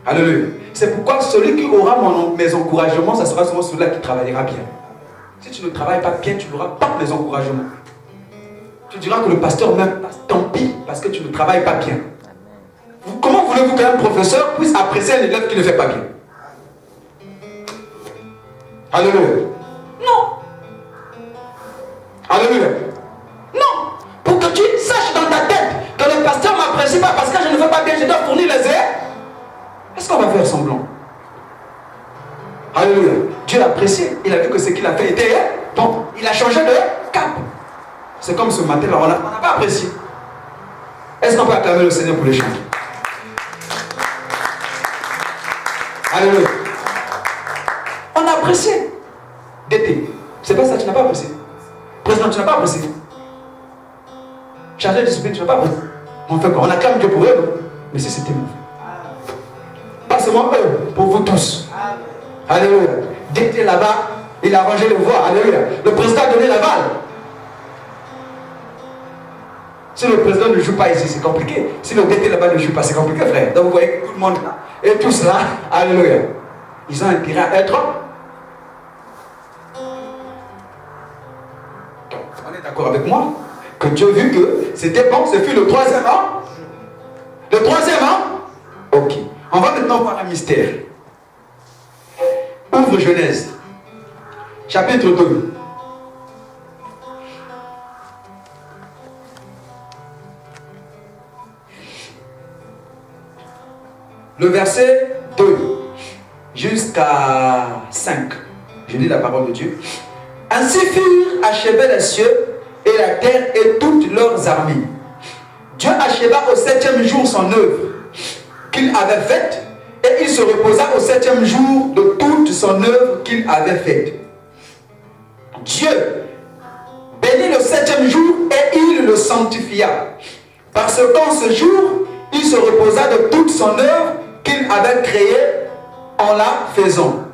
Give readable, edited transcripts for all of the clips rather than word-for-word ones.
Alléluia. C'est pourquoi celui qui aura mes encouragements, ça sera seulement celui-là qui travaillera bien. Si tu ne travailles pas bien, tu n'auras pas mes encouragements. Tu diras que le pasteur même, tant pis, parce que tu ne travailles pas bien. Comment voulez-vous qu'un professeur puisse apprécier un élève qui ne fait pas bien? Alléluia. Non. Alléluia. Non. Pour que tu saches dans ta tête que le pasteur ne m'apprécie pas parce que je ne fais pas bien, je dois fournir les aides. Est-ce qu'on va faire semblant? Alléluia. Dieu l'apprécie. Il a vu que ce qu'il a fait était bon. Il a changé de cap. C'est comme ce matin-là, on n'a pas apprécié. Est-ce qu'on peut acclamer le Seigneur pour les chants? Alléluia. On a apprécié d'été. C'est pas ça, tu n'as pas apprécié. Président, tu n'as pas apprécié. Chargé de discipline, tu n'as pas apprécié. On fait quoi? On acclame Dieu pour eux, non? Mais si c'était mauvais. Pas seulement eux, pour vous tous. Alléluia. D'été là-bas, il a arrangé les voies. Alléluia. Le président a donné la balle. Si le président ne joue pas ici, c'est compliqué. Si le DT là-bas ne joue pas, c'est compliqué, frère. Donc vous voyez tout le monde là. Et tous là, alléluia. Ils ont intérêt à être. On est d'accord avec moi que Dieu vu que c'était bon, ce fut le 3e an. Le 3e an. Ok. On va maintenant voir un mystère. Ouvre Genèse. Chapitre 2. Le verset 2 jusqu'à 5. Je lis la parole de Dieu. Ainsi furent achevés les cieux et la terre et toutes leurs armées. Dieu acheva au 7e jour son œuvre qu'il avait faite et il se reposa au 7e jour de toute son œuvre qu'il avait faite. Dieu bénit le 7e jour et il le sanctifia. Parce qu'en ce jour, il se reposa de toute son œuvre qu'il avait créée en la faisant.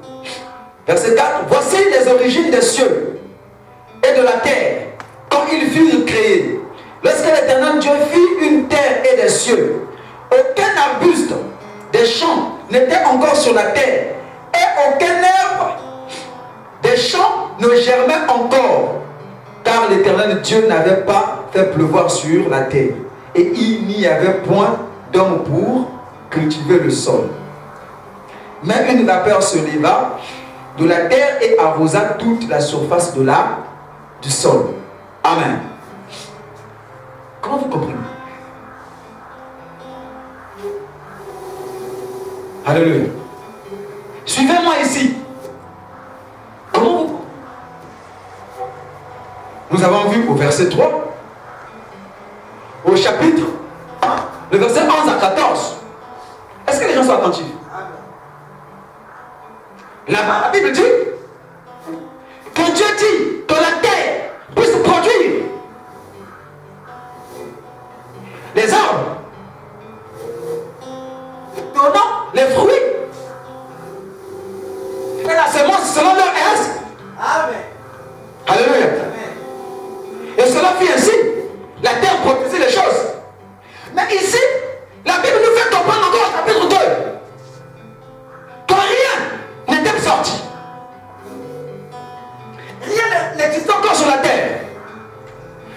Verset 4. Voici les origines des cieux et de la terre quand ils furent créés. Lorsque l'Éternel Dieu fit une terre et des cieux, aucun arbuste des champs n'était encore sur la terre et aucun herbe des champs ne germait encore, car l'Éternel Dieu n'avait pas fait pleuvoir sur la terre et il n'y avait point d'homme pour cultiver le sol. Mais une vapeur se leva de la terre et arrosa toute la surface du sol. Amen. Comment vous comprenez? Alléluia. Suivez-moi ici. Comment vous? Nous avons vu au verset 3, au chapitre 1, le verset 11 à 14. Est-ce que les gens sont attentifs? Là-bas, la Bible dit que Dieu dit que la terre puisse produire les arbres donnant les fruits et la semence selon leur âge. Amen. Alléluia. Amen. Et cela fit ainsi. La terre produisait les choses. Mais ici, la Bible nous fait comprendre encore au chapitre 2 que rien n'était sorti. Rien n'existait encore sur la terre.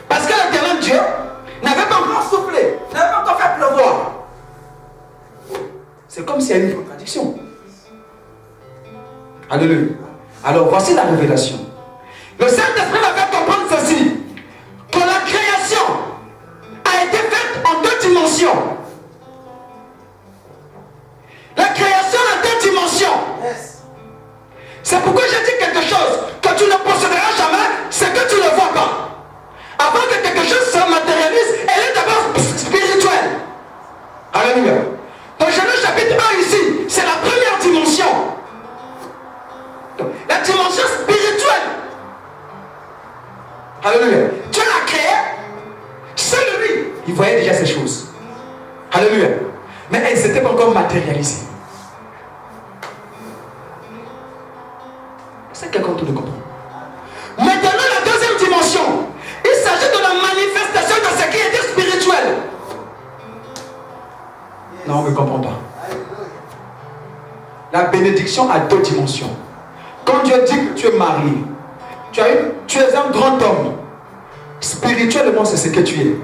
Parce que l'Éternel Dieu n'avait pas encore soufflé, n'avait pas encore fait pleuvoir. C'est comme s'il y a une contradiction. Alléluia. Alors voici la révélation. Le Saint-Esprit m'a fait comprendre ceci, que la création a été faite en 2 dimensions. La création a 2 dimensions. Yes. C'est pourquoi je dis quelque chose que tu ne posséderas jamais, c'est que tu ne vois pas. Avant que quelque chose se matérialise, elle est d'abord spirituelle. Alléluia. Dans Genèse chapitre 1 ici, c'est la première dimension. La dimension spirituelle. Alléluia. Dieu l'a créé. Seul lui, il voyait déjà ces choses. Alléluia. Mais elles n'étaient pas encore matérialisées. C'est quelqu'un qui le comprend. Maintenant, la deuxième dimension, il s'agit de la manifestation de ce qui était spirituel. Non, on ne comprend pas. La bénédiction a deux dimensions. Quand Dieu dit que tu es marié, tu es un grand homme. Spirituellement, c'est ce que tu es.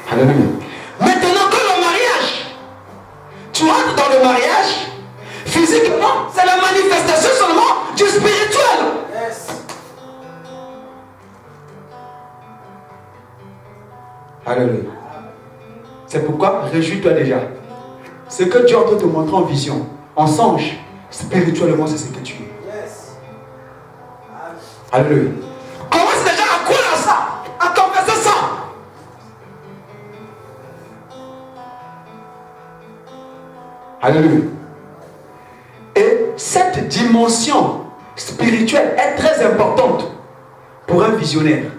Alléluia. Maintenant, quand le mariage, tu rentres dans le mariage, physiquement, c'est la manifestation seulement du spirituel. Alléluia. C'est pourquoi réjouis-toi déjà. Ce que Dieu est en train de te montrer en vision, en songe, spirituellement, c'est ce que tu es. Alléluia. Commence déjà à croire à ça, à confesser ça. Alléluia. Et cette dimension spirituelle est très importante pour un visionnaire.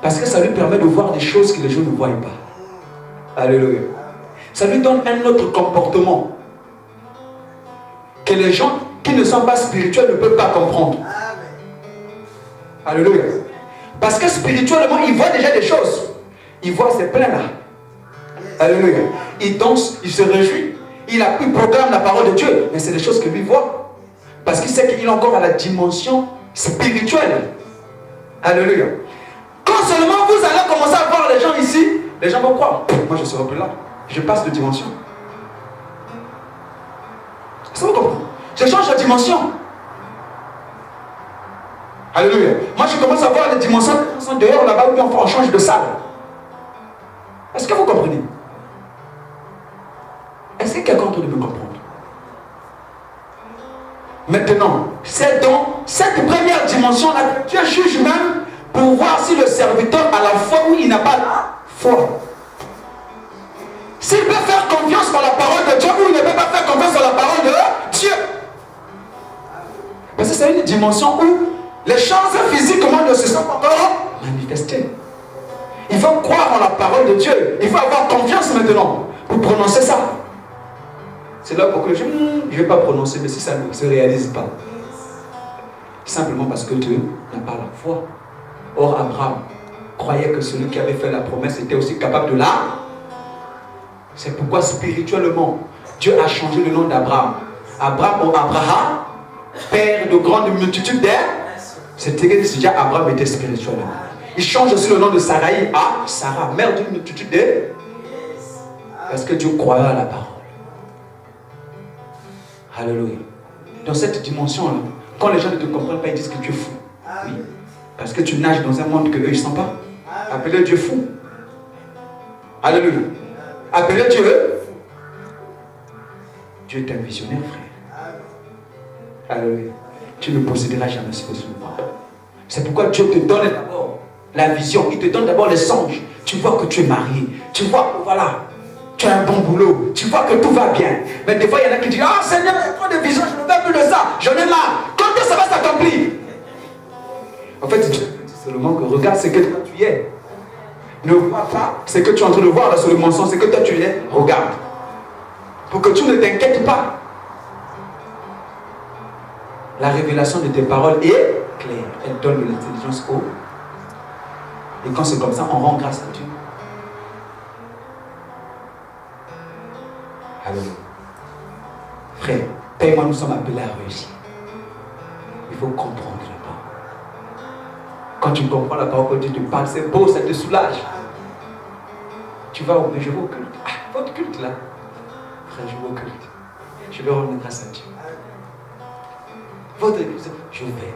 Parce que ça lui permet de voir des choses que les gens ne voient pas. Alléluia. Ça lui donne un autre comportement que les gens qui ne sont pas spirituels ne peuvent pas comprendre. Alléluia. Parce que spirituellement, il voit déjà des choses. Il voit ces pleins là. Alléluia. Il danse, il se réjouit. Il proclame la parole de Dieu. Mais c'est des choses que lui voit. Parce qu'il sait qu'il est encore à la dimension spirituelle. Alléluia. Quand seulement vous allez commencer à voir les gens ici, les gens vont croire. Moi je serai plus là. Je passe de dimension. Est-ce que vous comprenez? Je change de dimension. Alléluia. Moi je commence à voir les dimensions dehors là-bas où on change de salle. Est-ce que vous comprenez? Est-ce que quelqu'un d'autre peut me comprendre? Maintenant, c'est dans cette première dimension-là que Dieu juge même pour voir si le serviteur a la foi ou il n'a pas la foi. S'il peut faire confiance dans la parole de Dieu ou il ne peut pas faire confiance dans la parole de Dieu. Parce que c'est une dimension où les choses physiquement ne se sont pas encore manifestées. Il faut croire en la parole de Dieu. Il faut avoir confiance maintenant pour prononcer ça. C'est là pourquoi je ne vais pas prononcer, mais si ça ne se réalise pas. Simplement parce que Dieu n'a pas la foi. Or, Abraham croyait que celui qui avait fait la promesse était aussi capable de la. C'est pourquoi spirituellement, Dieu a changé le nom d'Abraham. Abraham, père de grandes multitudes d'air. C'était déjà Abraham était spirituellement. Il change aussi le nom de Sarai à Sarah, mère d'une multitude d'air. Parce que Dieu croyait à la parole. Alléluia. Dans cette dimension-là, quand les gens ne te comprennent pas, ils disent que tu es fou. Oui. Parce que tu nages dans un monde que eux, ils ne sont pas. Appelez Dieu fou. Alléluia. Appelez Dieu. Dieu est un visionnaire, frère. Alléluia. Tu ne posséderas jamais ce que tu ne vois. C'est pourquoi Dieu te donne d'abord la vision. Il te donne d'abord les songes. Tu vois que tu es marié. Tu vois que voilà. Tu as un bon boulot, tu vois que tout va bien. Mais des fois, il y en a qui disent, ah Seigneur, il y a trop de visions, je ne veux plus de ça, j'en ai marre. Quand ça va s'accomplir? En fait, Dieu dit seulement que regarde ce que toi tu es. Ne vois pas ce que tu es en train de voir là sur le mensonge, ce que toi tu es, regarde. Pour que tu ne t'inquiètes pas. La révélation de tes paroles est claire. Elle donne de l'intelligence au. Et quand c'est comme ça, on rend grâce à Dieu. Alléluia. Frère, paye-moi, nous sommes appelés à réussir. Il faut comprendre la parole. Quand tu comprends la parole que Dieu te parle, c'est beau, ça te soulage. Tu vas au je vais au culte. Ah, votre culte là. Frère, je vais au culte. Je vais rendre grâce à Dieu. Votre église, je vais.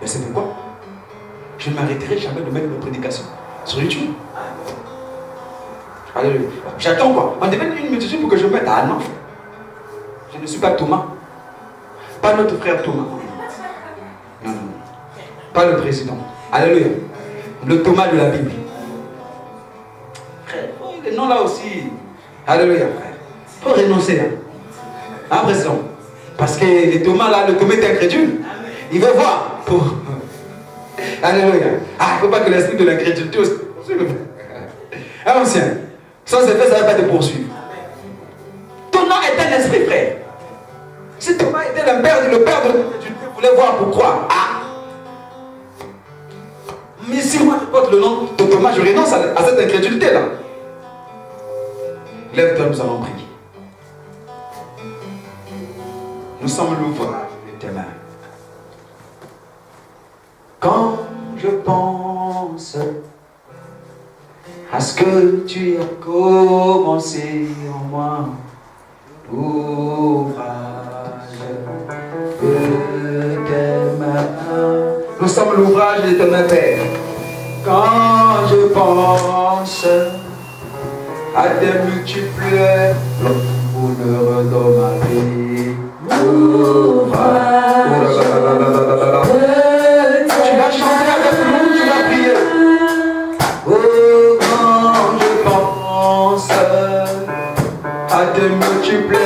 Et c'est pourquoi je ne m'arrêterai jamais de mettre mes prédications sur YouTube. Alléluia. J'attends quoi? On devait une multitude pour que je mette. Ah non. Je ne suis pas Thomas. Pas notre frère Thomas. Non, non. Pas le président. Alléluia. Le Thomas de la Bible. Frère, les noms là aussi. Alléluia, frère. Il faut renoncer là. Hein, président? Parce que les Thomas là, le Thomas est incrédule. Il veut voir. Pour... Alléluia. Ah, il ne faut pas que l'esprit de l'incrédulité aussi. Ah, ancien. Sans effet, ça ne va pas te poursuivre. Ton nom est un esprit, frère. Si Thomas était le père de l'incrédulité, voulait voir pourquoi. Ah. Mais si moi je porte le nom de Thomas, je renonce à cette incrédulité là. Lève-toi, nous allons prier. Nous sommes l'ouvrage de tes mains. Quand je pense à ce que tu as commencé en moi, l'ouvrage de tes mains. Nous sommes l'ouvrage de tes mains, Père. Quand je pense à tes multiples bonheurs dans ma vie, l'ouvrage. Tu vas chanter avec nous, tu vas prier. Oh, quand je pense à tes multiples